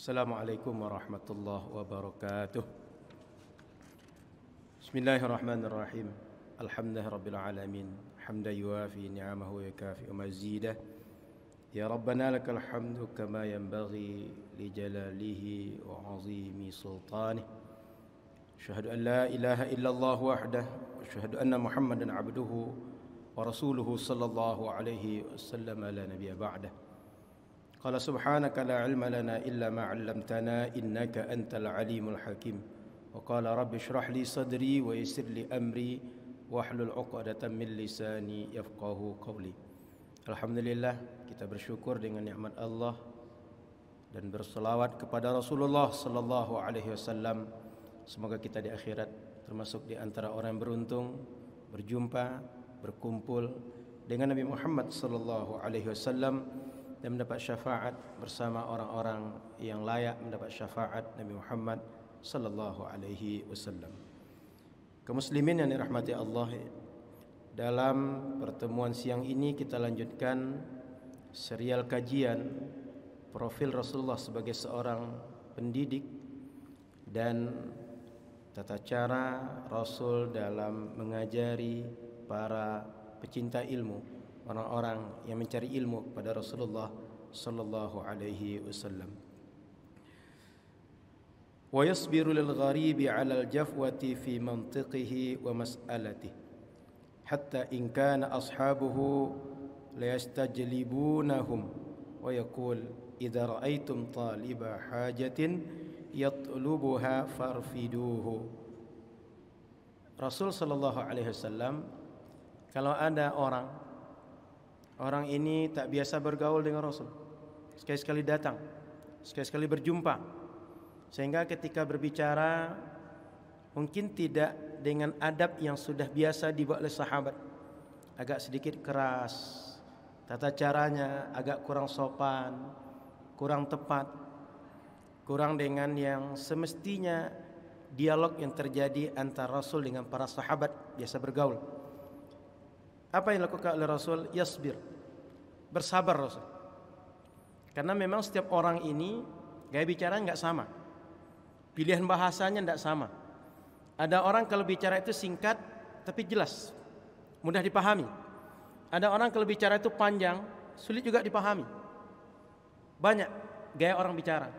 Assalamualaikum warahmatullahi wabarakatuh. Bismillahirrahmanirrahim. Alhamdulillahirabbil alamin. Hamdan yuwafi ni'amahu wa yukafi'u mazidah. Ya Rabbana lakal hamdu kama yanbaghi li jalalihi wa 'azimi sultanih. Asyhadu an la ilaha illallah wahdah wa asyhadu anna Muhammadan 'abduhu wa rasuluhu sallallahu alaihi wasallam la nabiyya ba'dah. Qala subhanaka la ilma lana illa ma 'allamtana innaka antal alimul hakim. Wa qala rabbi shrah li sadri wa yassir li amri wahlul 'uqdatam min lisani yafqahu qawli. Alhamdulillah, kita bersyukur dengan nikmat Allah dan berselawat kepada Rasulullah sallallahu alaihi wasallam. Semoga kita di akhirat termasuk di antara orang yang beruntung berjumpa, berkumpul dengan Nabi Muhammad sallallahu alaihi wasallam dan mendapat syafaat bersama orang-orang yang layak mendapat syafaat Nabi Muhammad sallallahu alaihi wasallam. Kaum muslimin yang dirahmati Allah, dalam pertemuan siang ini kita lanjutkan serial kajian profil Rasulullah sebagai seorang pendidik dan tata cara Rasul dalam mengajari para pecinta ilmu, orang-orang yang mencari ilmu kepada Rasulullah sallallahu alaihi wasallam. Wa yasbiru lil gharibi 'ala al jafwati fi mantiqihi wa mas'alatihi hatta in kana ashabuhu la yastajlibunahum wa yaqul idza ra'aytum taliba hajatin yatlubuha farfiduhu. Rasul sallallahu alaihi wasallam, kalau ada orang ini tak biasa bergaul dengan Rasul, sekali-sekali datang, sekali-sekali berjumpa, sehingga ketika berbicara mungkin tidak dengan adab yang sudah biasa dibuat oleh sahabat, agak sedikit keras, tata caranya agak kurang sopan, kurang tepat, kurang dengan yang semestinya dialog yang terjadi antara Rasul dengan para sahabat biasa bergaul. Apa yang dilakukan oleh Rasul? Yasbir, bersabar Rasul. Karena memang setiap orang ini gaya bicara enggak sama, pilihan bahasanya enggak sama. Ada orang kalau bicara itu singkat tapi jelas, mudah dipahami. Ada orang kalau bicara itu panjang, sulit juga dipahami. Banyak gaya orang bicara.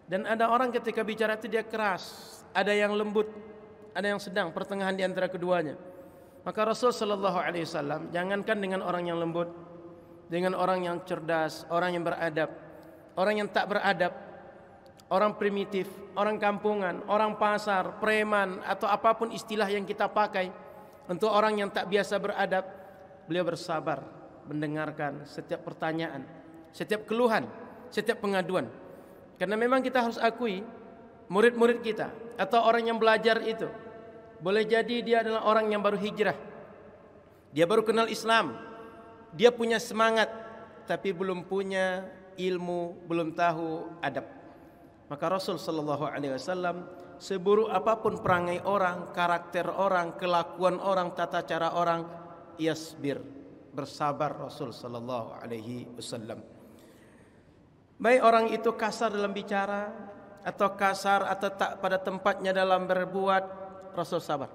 Dan ada orang ketika bicara itu dia keras, ada yang lembut, ada yang sedang, pertengahan di antara keduanya. Maka Rasul sallallahu alaihi wasallam jangankan dengan orang yang lembut, dengan orang yang cerdas, orang yang beradab, orang yang tak beradab, orang primitif, orang kampungan, orang pasar, preman atau apapun istilah yang kita pakai untuk orang yang tak biasa beradab, beliau bersabar mendengarkan setiap pertanyaan, setiap keluhan, setiap pengaduan. Karena memang kita harus akui murid-murid kita atau orang yang belajar itu boleh jadi dia adalah orang yang baru hijrah, dia baru kenal Islam, dia punya semangat tapi belum punya ilmu, belum tahu adab. Maka Rasul sallallahu alaihi wasallam, seburuk apapun perangai orang, karakter orang, kelakuan orang, tata cara orang, yasbir, bersabar Rasul sallallahu alaihi wasallam. Baik orang itu kasar dalam bicara atau kasar atau tak pada tempatnya dalam berbuat, Rasul sabar.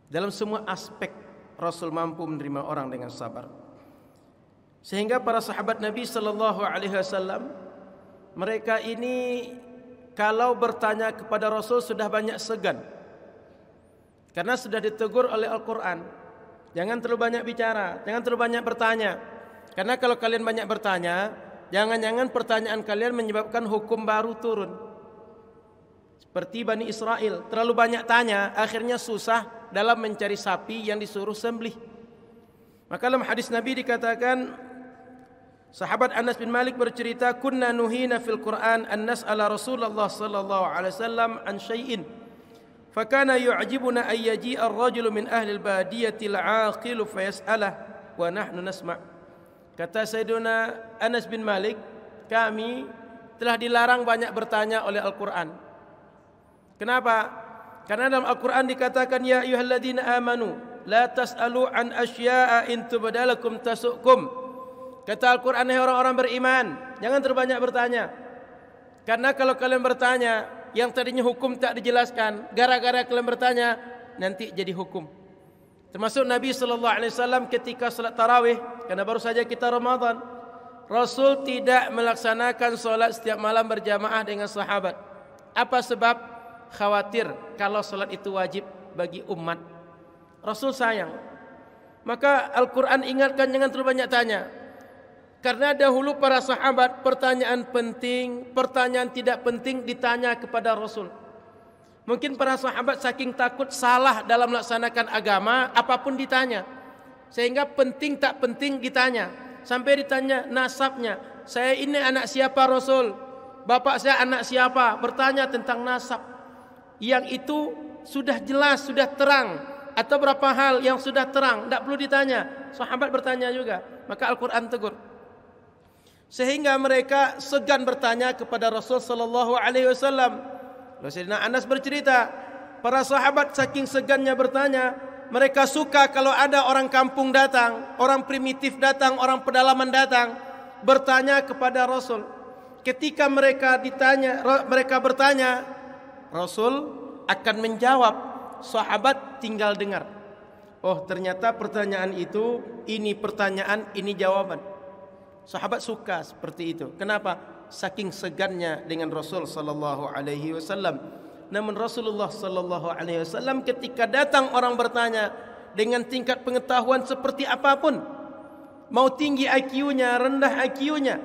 Dalam semua aspek Rasul mampu menerima orang dengan sabar. Sehingga para sahabat Nabi sallallahu alaihi wasallam, mereka ini kalau bertanya kepada Rasul sudah banyak segan. Karena sudah ditegur oleh Al-Qur'an, jangan terlalu banyak bicara, jangan terlalu banyak bertanya. Karena kalau kalian banyak bertanya, jangan-jangan pertanyaan kalian menyebabkan hukum baru turun. Seperti Bani Israel, terlalu banyak tanya, akhirnya susah dalam mencari sapi yang disuruh sembelih. Maka dalam hadis Nabi dikatakan, sahabat Anas bin Malik bercerita, kunna nuhina fil Quran an nas'ala Rasulullah sallallahu alaihi wasallam an syai'in fakana yu'jibuna ay yaji'a ar-rajulu min ahli al-badiyati al-'aqil fa yas'alah wa nahnu nasma'. Kata Sayyiduna Anas bin Malik, kami telah dilarang banyak bertanya oleh Al-Quran. Kenapa? Karena dalam Al-Quran dikatakan, ya ayyuhalladzina amanu la tas'alu an asya'a in tubdalakum tasukum. Kata Al-Quran, hai orang-orang beriman, jangan terlalu banyak bertanya. Karena kalau kalian bertanya, yang tadinya hukum tak dijelaskan, gara-gara kalian bertanya, nanti jadi hukum. Termasuk Nabi SAW ketika salat tarawih, karena baru saja kita Ramadan, Rasul tidak melaksanakan salat setiap malam berjamaah dengan sahabat. Apa sebab? Khawatir kalau salat itu wajib bagi umat. Rasul sayang. Maka Al-Quran ingatkan jangan terlalu banyak tanya. Karena dahulu para sahabat pertanyaan penting, pertanyaan tidak penting ditanya kepada Rasul. Mungkin para sahabat saking takut salah dalam melaksanakan agama, apapun ditanya. Sehingga penting tak penting ditanya. Sampai ditanya nasabnya. Saya ini anak siapa Rasul? Bapak saya anak siapa? Bertanya tentang nasab. Yang itu sudah jelas, sudah terang. Atau berapa hal yang sudah terang, tidak perlu ditanya. Sahabat bertanya juga. Maka Al-Quran tegur. Sehingga mereka segan bertanya kepada Rasul sallallahu alaihi wasallam. Sayyidina Anas bercerita, para sahabat saking segannya bertanya, mereka suka kalau ada orang kampung datang, orang primitif datang, orang pedalaman datang, bertanya kepada Rasul. Ketika mereka bertanya, Rasul akan menjawab, sahabat tinggal dengar. Oh, ternyata pertanyaan itu, ini pertanyaan, ini jawaban. Sahabat suka seperti itu. Kenapa? Saking segannya dengan Rasul sallallahu alaihi wasallam. Namun Rasulullah sallallahu alaihi wasallam ketika datang orang bertanya dengan tingkat pengetahuan seperti apapun, mau tinggi IQ-nya, rendah IQ-nya,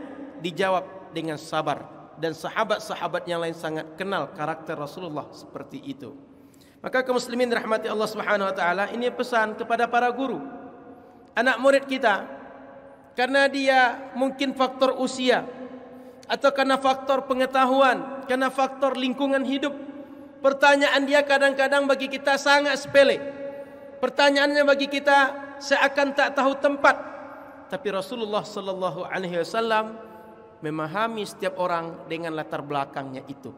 dijawab dengan sabar. Dan sahabat-sahabat yang lain sangat kenal karakter Rasulullah seperti itu. Maka kaum muslimin rahmati Allah Subhanahu wa taala, ini pesan kepada para guru, anak murid kita. Karena dia mungkin faktor usia, atau karena faktor pengetahuan, karena faktor lingkungan hidup, pertanyaan dia kadang-kadang bagi kita sangat sepele. Pertanyaannya bagi kita seakan tak tahu tempat. Tapi Rasulullah sallallahu alaihi wasallam memahami setiap orang dengan latar belakangnya itu.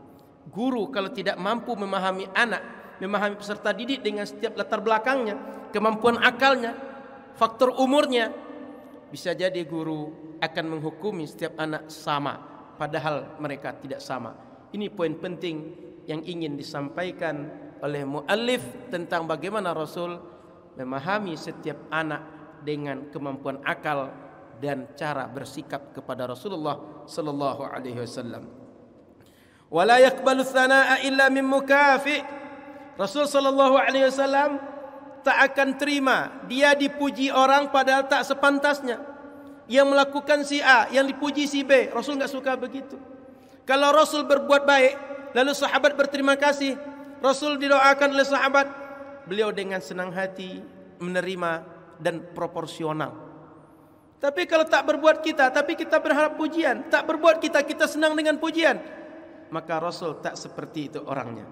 Guru kalau tidak mampu memahami anak, memahami peserta didik dengan setiap latar belakangnya, kemampuan akalnya, faktor umurnya, bisa jadi guru akan menghukumi setiap anak sama, padahal mereka tidak sama. Ini poin penting yang ingin disampaikan oleh muallif tentang bagaimana Rasul memahami setiap anak dengan kemampuan akal dan cara bersikap kepada Rasulullah sallallahu alaihi wasallam. Wala yaqbalu tsanaa'a illa min mukafi. Rasul sallallahu alaihi wasallam tak akan terima dia dipuji orang padahal tak sepantasnya. Yang melakukan si A, yang dipuji si B. Rasul enggak suka begitu. Kalau Rasul berbuat baik, lalu sahabat berterima kasih, Rasul didoakan oleh sahabat, beliau dengan senang hati menerima dan proporsional. Tapi kalau tak berbuat kita, tapi kita berharap pujian, tak berbuat kita senang dengan pujian, maka Rasul tak seperti itu orangnya.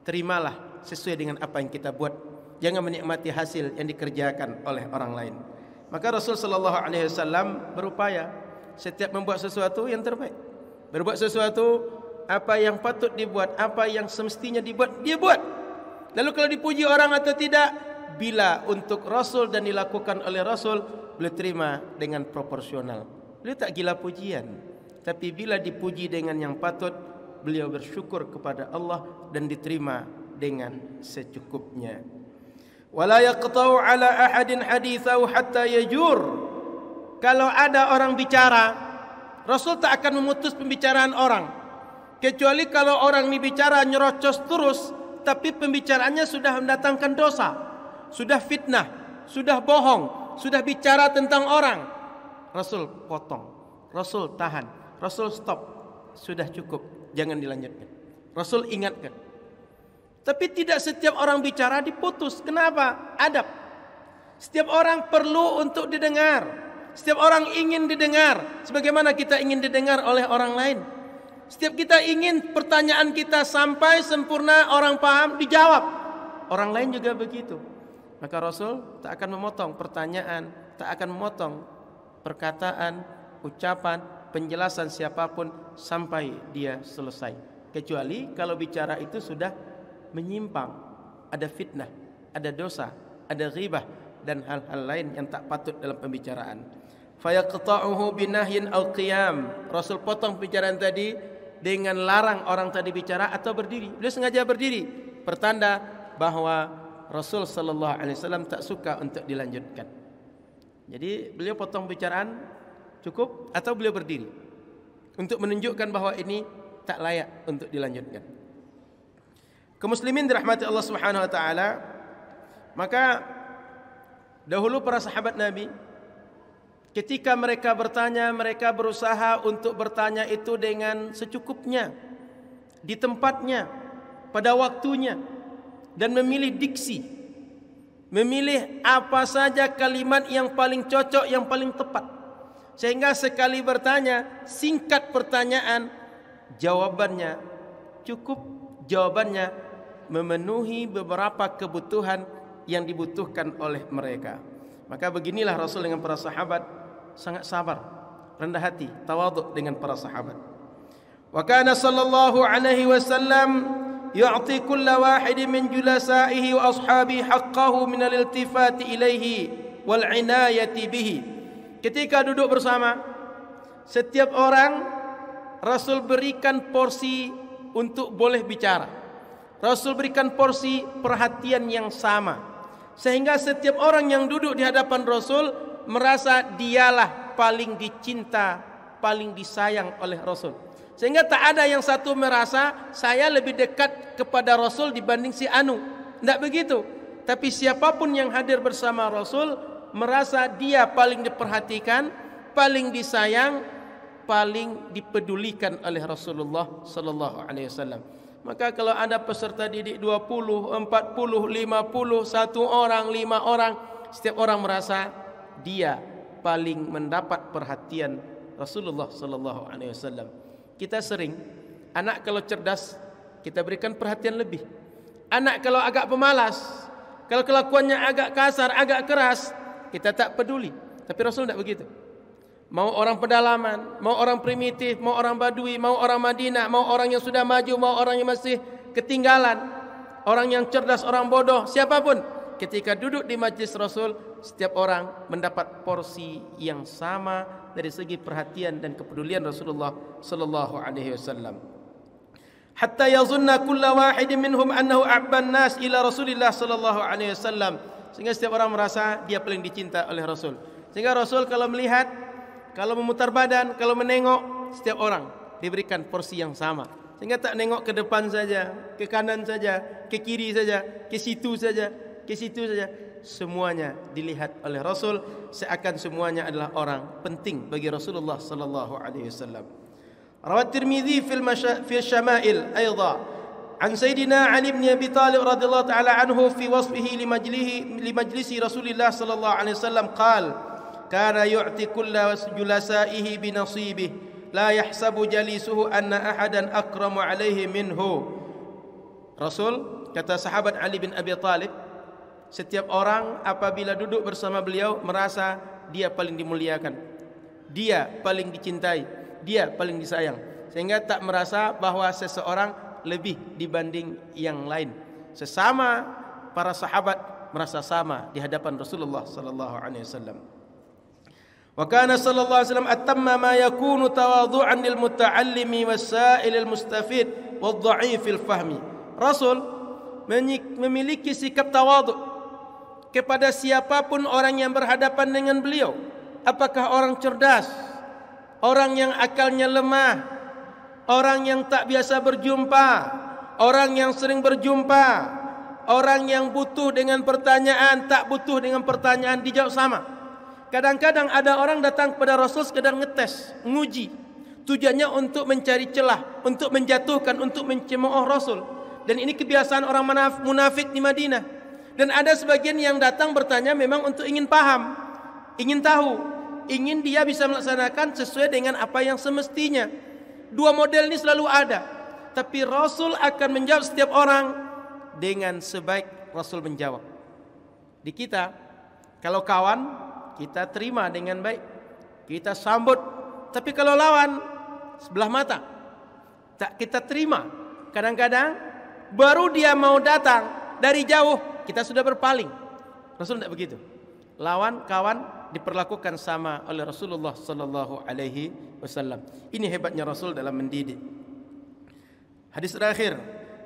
Terimalah sesuai dengan apa yang kita buat. Jangan menikmati hasil yang dikerjakan oleh orang lain. Maka Rasul sallallahu alaihi wasallam berupaya setiap membuat sesuatu yang terbaik. Berbuat sesuatu apa yang patut dibuat, apa yang semestinya dibuat, dia buat. Lalu kalau dipuji orang atau tidak, bila untuk Rasul dan dilakukan oleh Rasul, beliau terima dengan proporsional. Beliau tak gila pujian, tapi bila dipuji dengan yang patut, beliau bersyukur kepada Allah dan diterima dengan secukupnya. Wala yaqta'u ala ahadin hadithahu hatta yajur. Kalau ada orang bicara, Rasul tak akan memutus pembicaraan orang, kecuali kalau orang ini bicara nyerocos terus, tapi pembicaraannya sudah mendatangkan dosa, sudah fitnah, sudah bohong, sudah bicara tentang orang. Rasul potong, Rasul tahan, Rasul stop, sudah cukup, jangan dilanjutkan. Rasul ingatkan. Tapi tidak setiap orang bicara diputus. Kenapa? Adab. Setiap orang perlu untuk didengar. Setiap orang ingin didengar, sebagaimana kita ingin didengar oleh orang lain. Setiap kita ingin pertanyaan kita sampai sempurna, orang paham, dijawab. Orang lain juga begitu. Maka Rasul tak akan memotong pertanyaan, tak akan memotong perkataan, ucapan, penjelasan siapapun sampai dia selesai. Kecuali kalau bicara itu sudah menyimpang, ada fitnah, ada dosa, ada ghibah dan hal-hal lain yang tak patut dalam pembicaraan. Fayaqta'uhu binahyin aw qiyam. Rasul potong pembicaraan tadi dengan larang orang tadi bicara atau berdiri. Beliau sengaja berdiri, pertanda bahwa Rasul sallallahu alaihi wasallam tak suka untuk dilanjutkan. Jadi beliau potong bicaraan cukup atau beliau berdiri untuk menunjukkan bahwa ini tak layak untuk dilanjutkan. Kaum muslimin dirahmati Allah Subhanahu wa taala, maka dahulu para sahabat Nabi ketika mereka bertanya, mereka berusaha untuk bertanya itu dengan secukupnya, di tempatnya, pada waktunya, dan memilih diksi, memilih apa saja kalimat yang paling cocok, yang paling tepat. Sehingga sekali bertanya, singkat pertanyaan, jawabannya cukup, jawabannya memenuhi beberapa kebutuhan yang dibutuhkan oleh mereka. Maka beginilah Rasul dengan para sahabat, sangat sabar, rendah hati, tawaduk dengan para sahabat. Wa kana sallallahu alaihi wasallam yu'ti kulla wahidin min julasaihi wa ashabihi haqqahu min al-iltifati ilaihi wal inayati bihi. Ketika duduk bersama, setiap orang Rasul berikan porsi untuk boleh bicara. Rasul berikan porsi perhatian yang sama, sehingga setiap orang yang duduk di hadapan Rasul merasa dialah paling dicinta, paling disayang oleh Rasul. Sehingga tak ada yang satu merasa saya lebih dekat kepada Rasul dibanding si Anu. Tidak begitu. Tapi siapapun yang hadir bersama Rasul merasa dia paling diperhatikan, paling disayang, paling dipedulikan oleh Rasulullah sallallahu alaihi wasallam. Maka kalau ada peserta didik 20, 40, 50, satu orang, 5 orang, setiap orang merasa dia paling mendapat perhatian Rasulullah sallallahu alaihi wasallam. Kita sering, anak kalau cerdas kita berikan perhatian lebih. Anak kalau agak pemalas, kalau kelakuannya agak kasar, agak keras, kita tak peduli. Tapi Rasul tidak begitu. Mau orang pedalaman, mau orang primitif, mau orang badui, mau orang Madinah, mau orang yang sudah maju, mau orang yang masih ketinggalan, orang yang cerdas, orang bodoh, siapapun, ketika duduk di majlis Rasul, setiap orang mendapat porsi yang sama dari segi perhatian dan kepedulian Rasulullah sallallahu alaihi wasallam. Hatta yazunna kullu wahidin minhum annahu abban nas ila Rasulillah sallallahu alaihi wasallam. Sehingga setiap orang merasa dia paling dicinta oleh Rasul. Sehingga Rasul kalau melihat, kalau memutar badan, kalau menengok, setiap orang diberikan porsi yang sama. Sehingga tak nengok ke depan saja, ke kanan saja, ke kiri saja, ke situ saja, ke situ saja. Semuanya dilihat oleh Rasul, seakan semuanya adalah orang penting bagi Rasulullah sallallahu alaihi wasallam. Rawat Tirmidzi fil Syama'il aidan an Sayyidina Ali bin Abi Thalib radhiyallahu ta'ala anhu fi wasfihi li majlisi Rasulillah sallallahu alaihi wasallam qala kana yu'ti kulla julasaihi bi nasibihi la yahsabu jalisuhu anna ahadan akramu alaihi minhu. Rasul kata sahabat Ali bin Abi Thalib, setiap orang apabila duduk bersama beliau merasa dia paling dimuliakan, dia paling dicintai, dia paling disayang, sehingga tak merasa bahwa seseorang lebih dibanding yang lain. Sesama para sahabat merasa sama di hadapan Rasulullah sallallahu alaihi wasallam. Wa kana sallallahu alaihi wasallam atamma ma yakunu tawadhu'an lil muta'allimi was-sa'il al-mustafid wad-dha'if al-fahmi. Rasul memiliki sikap tawadhu kepada siapapun orang yang berhadapan dengan beliau. Apakah orang cerdas, orang yang akalnya lemah, orang yang tak biasa berjumpa, orang yang sering berjumpa, orang yang butuh dengan pertanyaan, tak butuh dengan pertanyaan, dijawab sama. Kadang-kadang ada orang datang kepada Rasul sekedar ngetes, nguji. Tujuannya untuk mencari celah, untuk menjatuhkan, untuk mencemooh Rasul. Dan ini kebiasaan orang munafik di Madinah. Dan ada sebagian yang datang bertanya memang untuk ingin paham, ingin tahu, ingin dia bisa melaksanakan sesuai dengan apa yang semestinya. Dua model ini selalu ada. Tapi Rasul akan menjawab setiap orang dengan sebaik Rasul menjawab. Di kita, kalau kawan, kita terima dengan baik, kita sambut. Tapi kalau lawan, sebelah mata, tak kita terima. Kadang-kadang baru dia mau datang dari jauh, kita sudah berpaling. Rasul tidak begitu. Lawan, kawan diperlakukan sama oleh Rasulullah sallallahu alaihi wasallam. Ini hebatnya Rasul dalam mendidik. Hadis terakhir,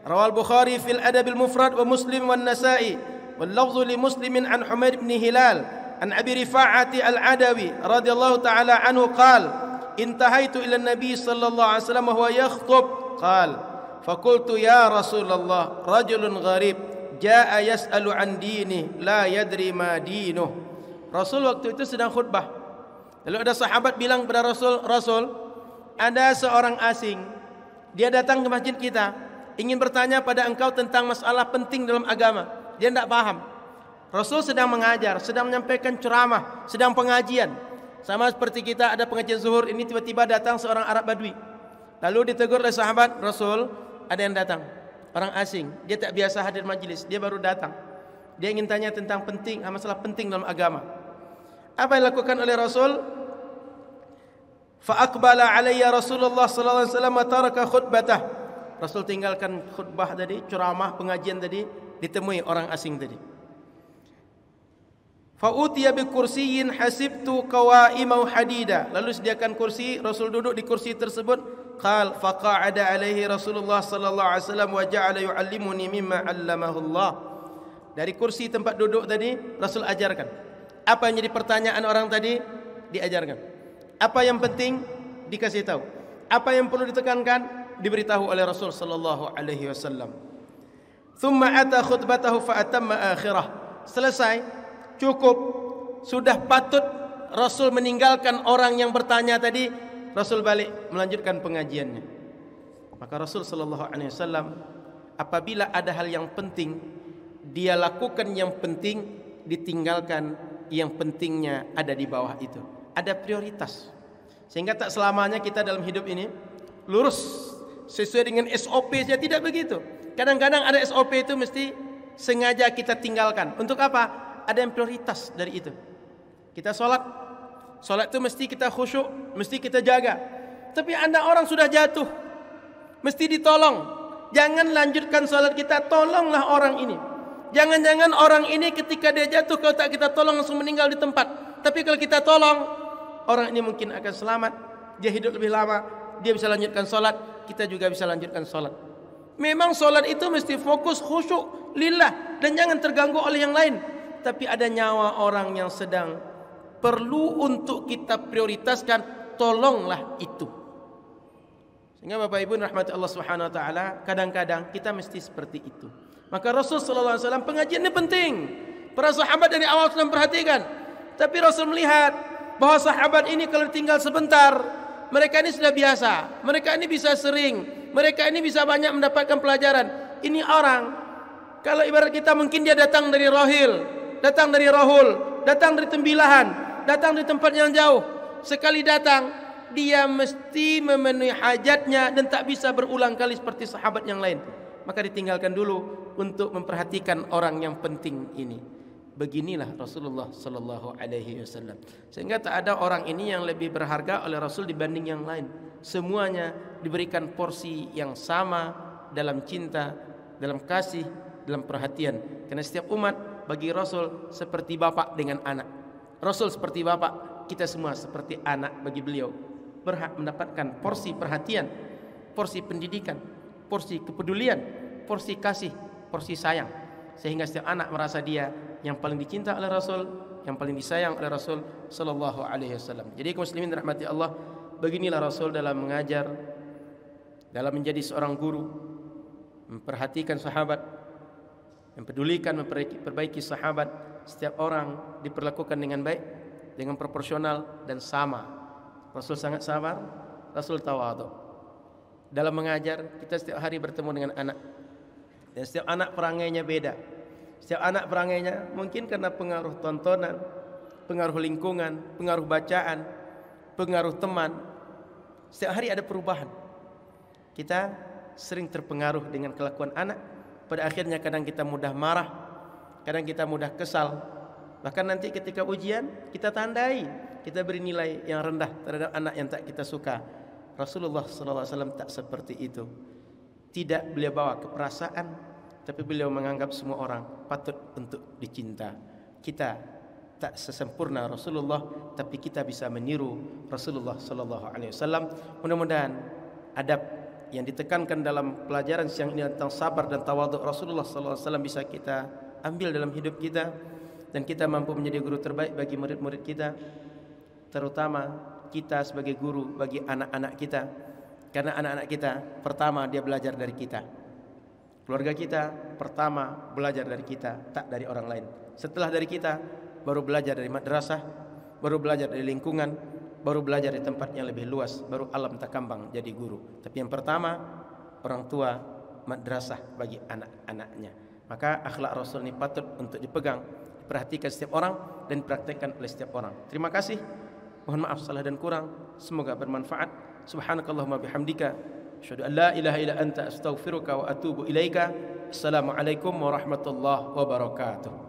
rawal Bukhari fil Adab al-Mufrad wa Muslim wa Nasa'i wal lafzu li Muslimin an Humaid bin Hilal an Abi Rifa'ati al-Adawi radhiyallahu ta'ala anhu qala intahaitu ila Nabi sallallahu alaihi wasallam wa huwa yakhthub qala faqultu ya Rasulullah rajulun gharib jaa yas'alu an dini la yadri ma dinuh. Rasul waktu itu sedang khutbah. Lalu ada sahabat bilang kepada Rasul, Rasul, ada seorang asing, dia datang ke masjid kita, ingin bertanya pada engkau tentang masalah penting dalam agama. Dia tidak paham. Rasul sedang mengajar, sedang menyampaikan ceramah, sedang pengajian. Sama seperti kita ada pengajian zuhur, ini tiba-tiba datang seorang Arab Badui. Lalu ditegur oleh sahabat, Rasul, ada yang datang, orang asing, dia tak biasa hadir majlis, dia baru datang. Dia ingin tanya tentang penting, masalah penting dalam agama. Apa yang dilakukan oleh Rasul? Fa aqbala alayya Rasulullah sallallahu alaihi wasallam wa taraka khutbatah. Rasul tinggalkan khutbah tadi, ceramah, pengajian tadi, ditemui orang asing tadi. Fa utiya bi kursiyyin hasibtu qawaimau hadida. Lalu sediakan kursi, Rasul duduk di kursi tersebut. Qal fa qa'ada alaihi Rasulullah sallallahu alaihi wasallam wa ja'ala yu'allimuni mimma 'allamahu Allah. Dari kursi tempat duduk tadi Rasul ajarkan. Apa yang jadi pertanyaan orang tadi diajarkan. Apa yang penting dikasih tahu. Apa yang perlu ditekankan diberitahu oleh Rasul sallallahu alaihi wasallam. Thumma ata khutbatahu fa atamma akhirah. Selesai, cukup, sudah patut Rasul meninggalkan orang yang bertanya tadi. Rasul balik melanjutkan pengajiannya. Maka Rasul sallallahu alaihi wasallam apabila ada hal yang penting, dia lakukan yang penting, ditinggalkan yang pentingnya ada di bawah itu. Ada prioritas. Sehingga tak selamanya kita dalam hidup ini lurus sesuai dengan SOP-nya, tidak begitu. Kadang-kadang ada SOP itu mesti sengaja kita tinggalkan. Untuk apa? Ada yang prioritas dari itu. Kita sholat itu mesti kita khusyuk, mesti kita jaga. Tapi ada orang sudah jatuh, mesti ditolong. Jangan lanjutkan sholat kita, tolonglah orang ini. Jangan-jangan orang ini ketika dia jatuh, kalau tak kita tolong langsung meninggal di tempat. Tapi kalau kita tolong, orang ini mungkin akan selamat, dia hidup lebih lama, dia bisa lanjutkan solat, kita juga bisa lanjutkan solat. Memang solat itu mesti fokus khusyuk lillah dan jangan terganggu oleh yang lain. Tapi ada nyawa orang yang sedang perlu untuk kita prioritaskan, tolonglah itu. Sehingga Bapak Ibu rahmati Allah Subhanahu wa taala, kadang-kadang kita mesti seperti itu. Maka Rasul sallallahu alaihi wasallam pengajiannya penting. Para sahabat dari awal sudah memperhatikan. Tapi Rasul melihat bahwa sahabat ini kalau tinggal sebentar, mereka ini sudah biasa, mereka ini bisa sering, mereka ini bisa banyak mendapatkan pelajaran. Ini orang, kalau ibarat kita mungkin dia datang dari Rohil, datang dari Rohul, datang dari Tembilahan, datang dari tempat yang jauh. Sekali datang, dia mesti memenuhi hajatnya dan tak bisa berulang kali seperti sahabat yang lain. Maka ditinggalkan dulu untuk memperhatikan orang yang penting ini. Beginilah Rasulullah sallallahu alaihi wasallam. Sehingga tak ada orang ini yang lebih berharga oleh Rasul dibanding yang lain. Semuanya diberikan porsi yang sama dalam cinta, dalam kasih, dalam perhatian. Karena setiap umat bagi Rasul seperti bapak dengan anak. Rasul seperti bapak, kita semua seperti anak bagi beliau. Berhak mendapatkan porsi perhatian, porsi pendidikan, porsi kepedulian, porsi kasih, porsi sayang. Sehingga setiap anak merasa dia yang paling dicinta oleh Rasul, yang paling disayang oleh Rasul sallallahu alaihi wasallam. Jadi kaum muslimin rahmati Allah, beginilah Rasul dalam mengajar, dalam menjadi seorang guru, memperhatikan sahabat, mempedulikan, memperbaiki sahabat. Setiap orang diperlakukan dengan baik, dengan proporsional dan sama. Rasul sangat sabar, Rasul tawadhu. Dalam mengajar, kita setiap hari bertemu dengan anak. Dan setiap anak perangainya beda. Setiap anak perangainya mungkin karena pengaruh tontonan, pengaruh lingkungan, pengaruh bacaan, pengaruh teman. Setiap hari ada perubahan. Kita sering terpengaruh dengan kelakuan anak. Pada akhirnya kadang kita mudah marah, kadang kita mudah kesal. Bahkan nanti ketika ujian kita tandai, kita beri nilai yang rendah terhadap anak yang tak kita suka. Rasulullah SAW tak seperti itu. Tidak beliau bawa ke perasaan, tapi beliau menganggap semua orang patut untuk dicinta. Kita tak sesempurna Rasulullah, tapi kita bisa meniru Rasulullah sallallahu alaihi wasallam. Mudah-mudahan adab yang ditekankan dalam pelajaran siang ini tentang sabar dan tawaduk Rasulullah sallallahu alaihi wasallam bisa kita ambil dalam hidup kita, dan kita mampu menjadi guru terbaik bagi murid-murid kita, terutama kita sebagai guru bagi anak-anak kita. Karena anak-anak kita pertama dia belajar dari kita. Keluarga kita pertama belajar dari kita, tak dari orang lain. Setelah dari kita baru belajar dari madrasah, baru belajar dari lingkungan, baru belajar di tempat yang lebih luas, baru alam takambang jadi guru. Tapi yang pertama orang tua, madrasah bagi anak-anaknya. Maka akhlak Rasul ini patut untuk dipegang, diperhatikan setiap orang dan dipraktikkan oleh setiap orang. Terima kasih. Mohon maaf salah dan kurang. Semoga bermanfaat. Subhanakallahumma bihamdika asyhadu an la ilaha illa anta astaghfiruka wa atubu ilaika. Assalamualaikum warahmatullahi wabarakatuh.